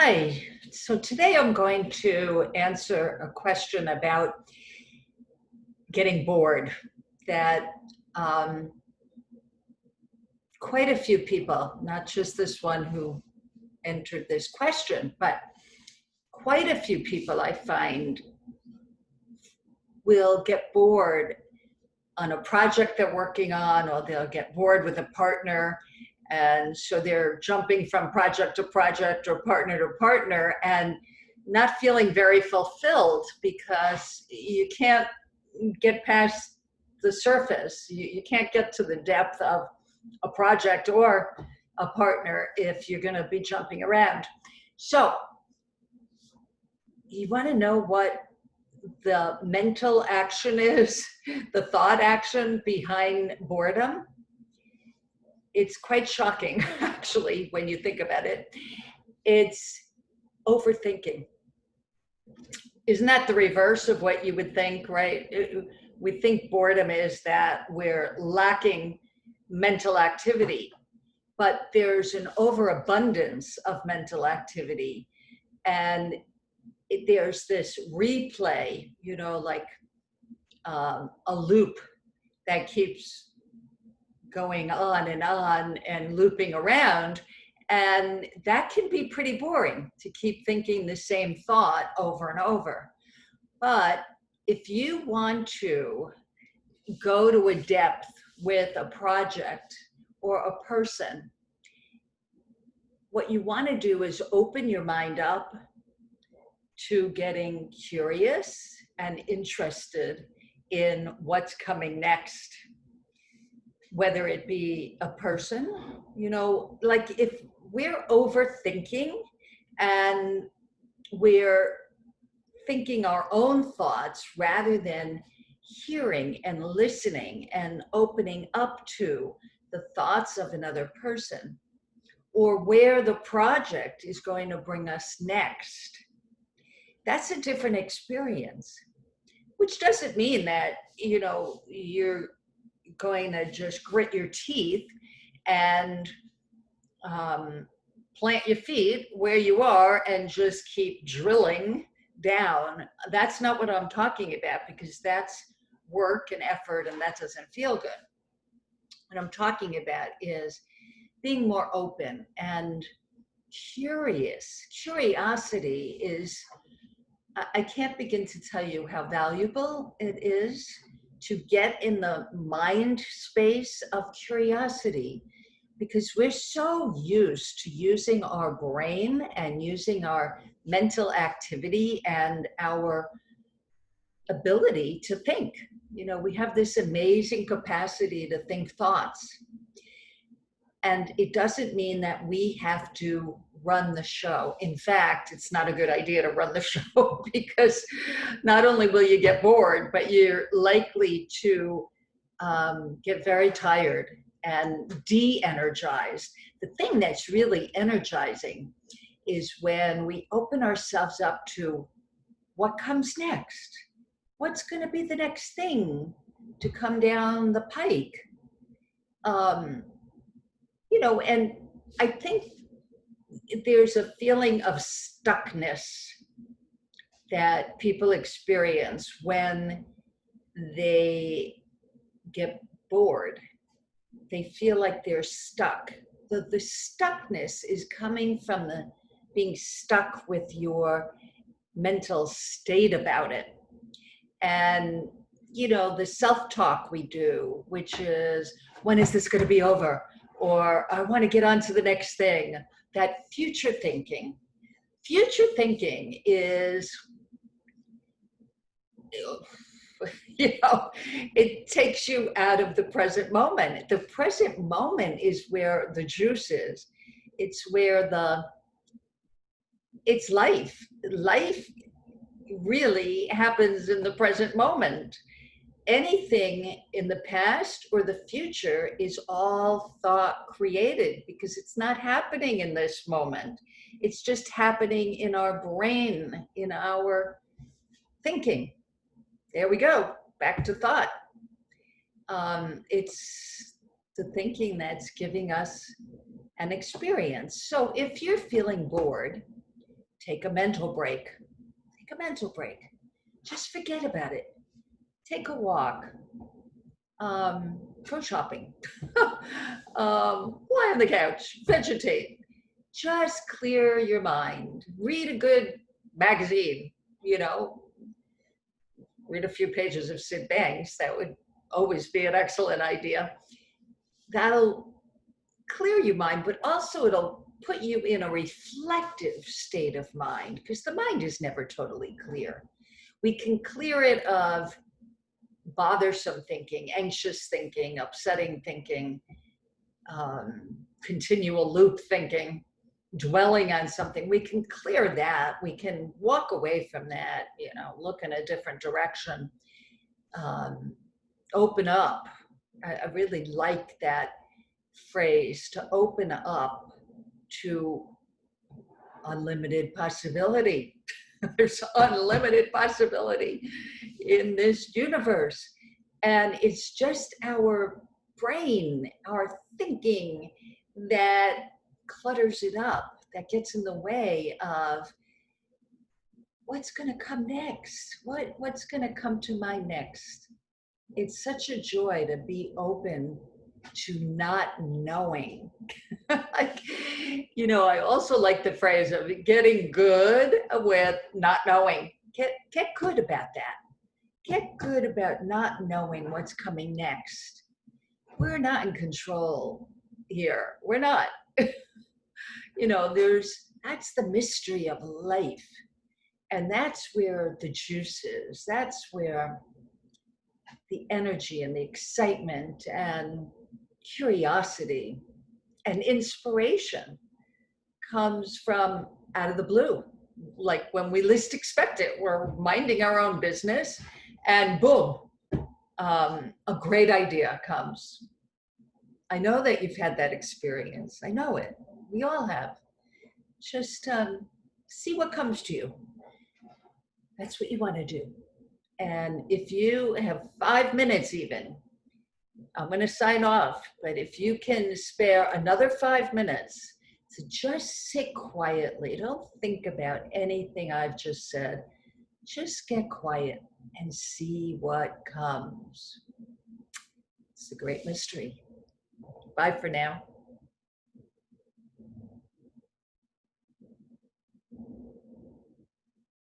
Hi. So today I'm going to answer a question about getting bored that um, quite a few people, not just this one who entered this question, but quite a few people I find will get bored on a project they're working on, or they'll get bored with a partner. And so they're jumping from project to project or partner to partner and not feeling very fulfilled because you can't get past the surface. You can't get to the depth of a project or a partner if you're going to be jumping around. So you want to know what the mental action is, the thought action behind boredom? It's quite shocking, actually, when you think about it. It's overthinking. Isn't that the reverse of what you would think, right? We think boredom is that we're lacking mental activity, but there's an overabundance of mental activity. And there's this replay, like a loop that keeps going on and looping around. And that can be pretty boring to keep thinking the same thought over and over. But if you want to go to a depth with a project or a person, what you want to do is open your mind up to getting curious and interested in what's coming next. Whether it be a person, like if we're overthinking and we're thinking our own thoughts rather than hearing and listening and opening up to the thoughts of another person, or where the project is going to bring us next, that's a different experience. Which doesn't mean that, you're going to just grit your teeth and plant your feet where you are and just keep drilling down. That's not what I'm talking about, because that's work and effort and that doesn't feel good. What I'm talking about is being more open and curious. Curiosity is, I can't begin to tell you how valuable it is to get in the mind space of curiosity, because we're so used to using our brain and using our mental activity and our ability to think. We have this amazing capacity to think thoughts. And it doesn't mean that we have to run the show. In fact, it's not a good idea to run the show, because not only will you get bored, but you're likely to get very tired and de-energized. The thing that's really energizing is when we open ourselves up to what comes next. What's going to be the next thing to come down the pike? And I think there's a feeling of stuckness that people experience when they get bored. They feel like they're stuck. The stuckness is coming from the being stuck with your mental state about it. And, the self-talk we do, which is, when is this going to be over? Or I want to get on to the next thing. That future thinking. Future thinking is, it takes you out of the present moment. The present moment is where the juice is. It's where it's life. Life really happens in the present moment. Anything in the past or the future is all thought created, because it's not happening in this moment. It's just happening in our brain, in our thinking. There we go, back to thought. It's the thinking that's giving us an experience. So if you're feeling bored, take a mental break. Take a mental break. Just forget about it. Take a walk. Go shopping. Lie on the couch. Vegetate. Just clear your mind. Read a good magazine, you know, read a few pages of Sid Banks. That would always be an excellent idea. That'll clear your mind, but also it'll put you in a reflective state of mind, because the mind is never totally clear. We can clear it of bothersome thinking, anxious thinking, upsetting thinking, continual loop thinking, dwelling on something. We can clear that. We can walk away from that, you know, look in a different direction, open up. I really like that phrase, to open up to unlimited possibility. There's unlimited possibility in this universe. And it's just our brain, our thinking, that clutters it up, that gets in the way of what's going to come next. What's going to come to my next? It's such a joy to be open to not knowing. You know, I also like the phrase of getting good with not knowing. Get good about that. Get good about not knowing what's coming next. We're not in control here. We're not. You know, that's the mystery of life. And that's where the juice is. That's where the energy and the excitement and curiosity and inspiration comes from out of the blue. Like when we least expect it, we're minding our own business and boom, a great idea comes. I know that you've had that experience. I know it. We all have. Just see what comes to you. That's what you want to do. And if you have 5 minutes even, I'm going to sign off, but if you can spare another 5 minutes to just sit quietly, don't think about anything I've just said, just get quiet and see what comes. It's a great mystery. Bye for now.